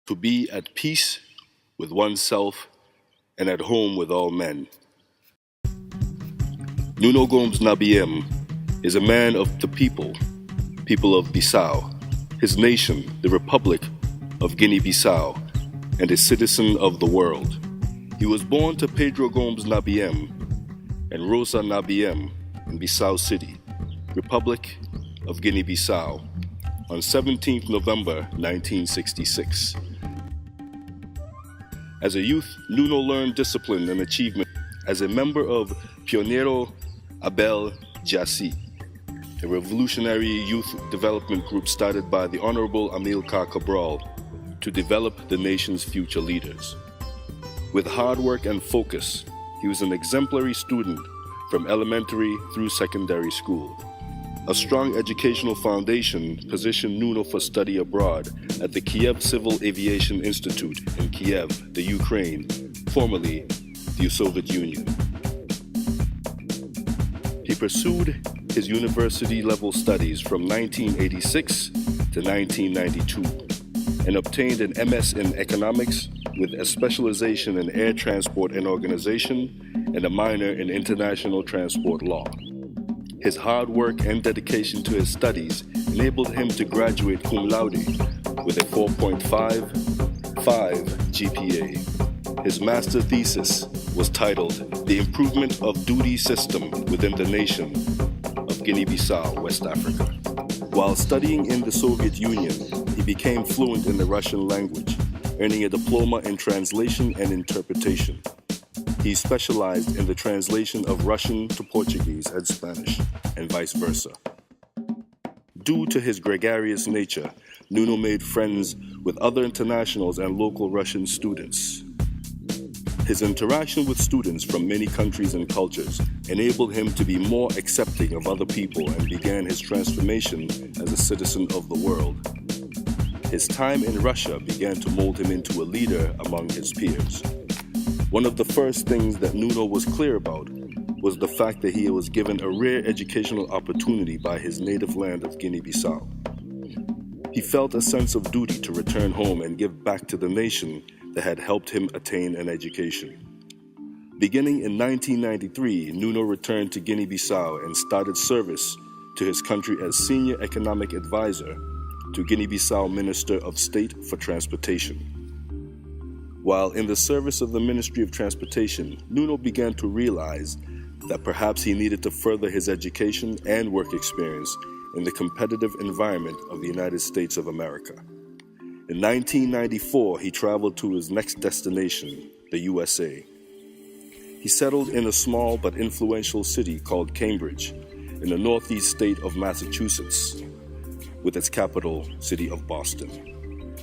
to be at peace with oneself and at home with all men. Nuno Gomes Nabiem is a man of the people of Bissau, his nation, the Republic of Guinea-Bissau, and a citizen of the world. He was born to Pedro Gomes Nabiem and Rosa Nabiem in Bissau City, Republic of Guinea-Bissau, on 17th November 1966. As a youth, Nuno learned discipline and achievement as a member of Pioneiro Abel Jassy, a revolutionary youth development group started by the Honorable Amilcar Cabral to develop the nation's future leaders. With hard work and focus, he was an exemplary student from elementary through secondary school. A strong educational foundation positioned Nuno for study abroad at the Kiev Civil Aviation Institute in Kiev, the Ukraine, formerly the Soviet Union. He pursued his university-level studies from 1986 to 1992 and obtained an MS in economics with a specialization in air transport and organization and a minor in international transport law. His hard work and dedication to his studies enabled him to graduate cum laude with a 4.55 GPA. His master thesis was titled The Improvement of Duty System Within the Nation of Guinea-Bissau, West Africa. While studying in the Soviet Union, he became fluent in the Russian language, earning a diploma in translation and interpretation. He specialized in the translation of Russian to Portuguese and Spanish, and vice versa. Due to his gregarious nature, Nuno made friends with other internationals and local Russian students. His interaction with students from many countries and cultures enabled him to be more accepting of other people and began his transformation as a citizen of the world. His time in Russia began to mold him into a leader among his peers. One of the first things that Nuno was clear about was the fact that he was given a rare educational opportunity by his native land of Guinea-Bissau. He felt a sense of duty to return home and give back to the nation that had helped him attain an education. Beginning in 1993, Nuno returned to Guinea-Bissau and started service to his country as Senior Economic Advisor to Guinea-Bissau Minister of State for Transportation. While in the service of the Ministry of Transportation, Nuno began to realize that perhaps he needed to further his education and work experience in the competitive environment of the United States of America. In 1994, he traveled to his next destination, the USA. He settled in a small but influential city called Cambridge, in the northeast state of Massachusetts, with its capital city of Boston.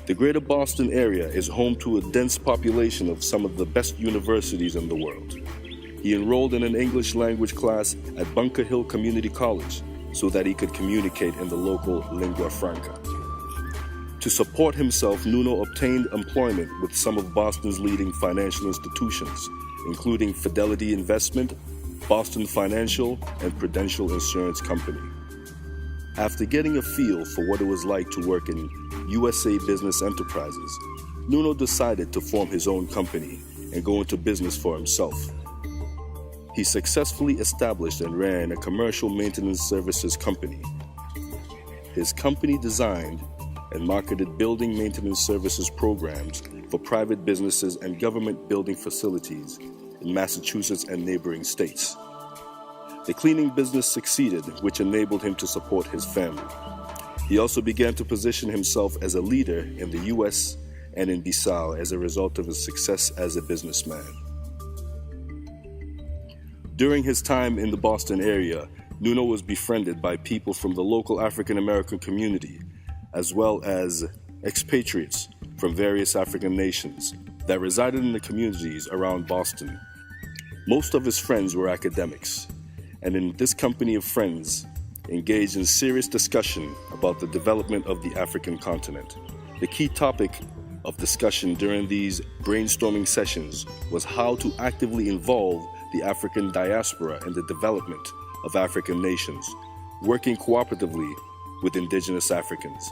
The greater Boston area is home to a dense population of some of the best universities in the world. He enrolled in an English language class at Bunker Hill Community College so that he could communicate in the local lingua franca. To support himself, Nuno obtained employment with some of Boston's leading financial institutions, including Fidelity Investment, Boston Financial, and Prudential Insurance Company. After getting a feel for what it was like to work in USA business enterprises, Nuno decided to form his own company and go into business for himself. He successfully established and ran a commercial maintenance services company. His company designed and marketed building maintenance services programs for private businesses and government building facilities in Massachusetts and neighboring states. The cleaning business succeeded, which enabled him to support his family. He also began to position himself as a leader in the U.S. and in Bissau as a result of his success as a businessman. During his time in the Boston area, Nuno was befriended by people from the local African American community, as well as expatriates from various African nations that resided in the communities around Boston. Most of his friends were academics, and in this company of friends, engaged in serious discussion about the development of the African continent. The key topic of discussion during these brainstorming sessions was how to actively involve the African diaspora in the development of African nations, working cooperatively with indigenous Africans.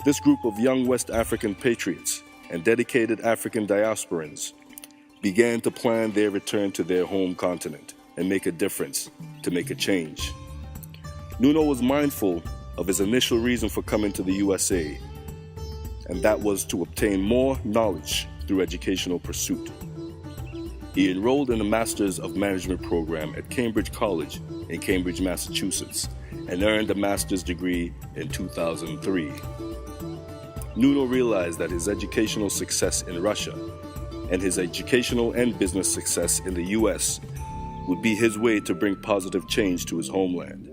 This group of young West African patriots and dedicated African diasporans began to plan their return to their home continent and make a difference, to make a change. Nuno was mindful of his initial reason for coming to the USA, and that was to obtain more knowledge through educational pursuit. He enrolled in a Master's of Management program at Cambridge College in Cambridge, Massachusetts, and earned a master's degree in 2003. Nuno realized that his educational success in Russia and his educational and business success in the US would be his way to bring positive change to his homeland.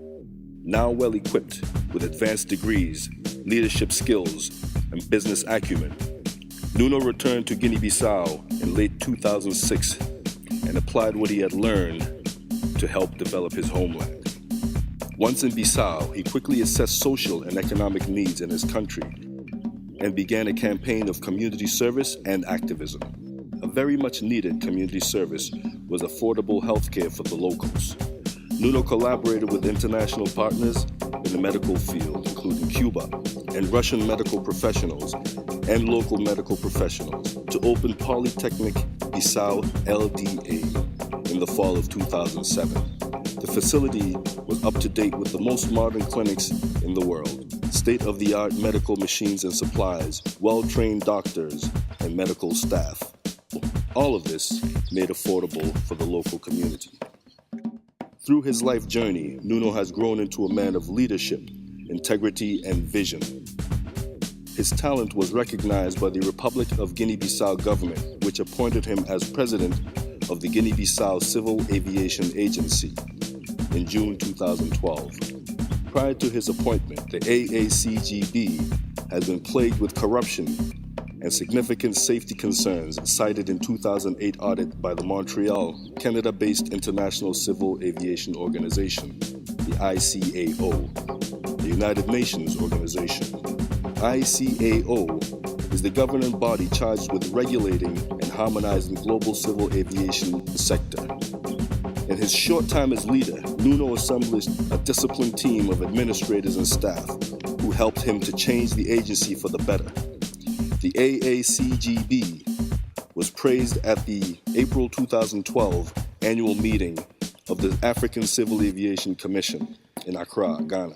Now well equipped with advanced degrees, leadership skills, and business acumen, Nuno returned to Guinea-Bissau in late 2006 and applied what he had learned to help develop his homeland. Once in Bissau, he quickly assessed social and economic needs in his country and began a campaign of community service and activism. A very much needed community service was affordable health care for the locals. Nuno collaborated with international partners in the medical field, including Cuba and Russian medical professionals and local medical professionals, to open Polytechnic Bissau LDA in the fall of 2007. The facility was up to date with the most modern clinics in the world, state-of-the-art medical machines and supplies, well-trained doctors and medical staff. All of this made affordable for the local community. Through his life journey, Nuno has grown into a man of leadership, integrity, and vision. His talent was recognized by the Republic of Guinea-Bissau government, which appointed him as president of the Guinea-Bissau Civil Aviation Agency in June 2012. Prior to his appointment, the AACGB has been plagued with corruption and significant safety concerns cited in 2008 audit by the Montreal, Canada-based International Civil Aviation Organization, the ICAO, the United Nations organization. ICAO is the governing body charged with regulating and harmonizing global civil aviation sector. In his short time as leader, Nuno assembled a disciplined team of administrators and staff who helped him to change the agency for the better. The AACGB was praised at the April 2012 annual meeting of the African Civil Aviation Commission in Accra, Ghana,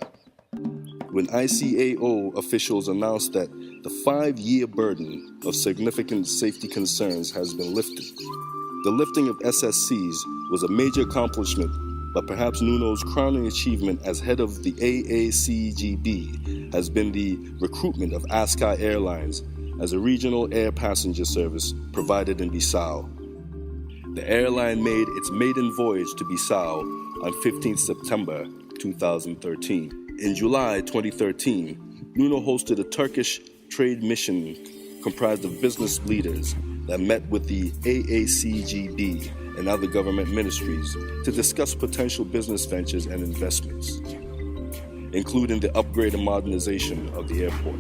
when ICAO officials announced that the 5-year burden of significant safety concerns has been lifted. The lifting of SSCs was a major accomplishment, but perhaps Nuno's crowning achievement as head of the AACGB has been the recruitment of Askai Airlines as a regional air passenger service provided in Bissau. The airline made its maiden voyage to Bissau on 15 September 2013. In July 2013, Nuno hosted a Turkish trade mission comprised of business leaders that met with the AACGB and other government ministries to discuss potential business ventures and investments, including the upgrade and modernization of the airport.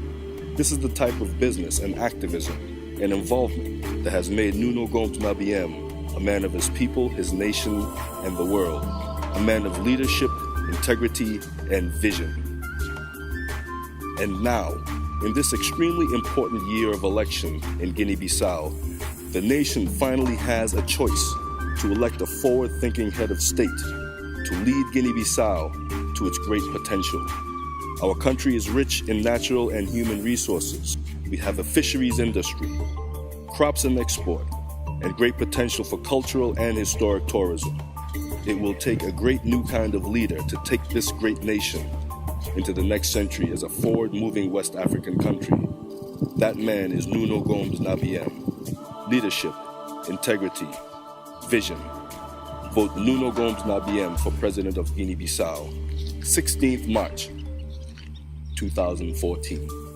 This is the type of business and activism and involvement that has made Nuno Gomes Nabiem a man of his people, his nation, and the world, a man of leadership, integrity, and vision. And now, in this extremely important year of election in Guinea-Bissau, the nation finally has a choice to elect a forward-thinking head of state to lead Guinea-Bissau to its great potential. Our country is rich in natural and human resources. We have a fisheries industry, crops and export, and great potential for cultural and historic tourism. It will take a great new kind of leader to take this great nation into the next century as a forward-moving West African country. That man is Nuno Gomes Nabiem. Leadership, integrity, vision. Vote Nuno Gomes Nabiem for President of Guinea-Bissau. 16th March, 2014.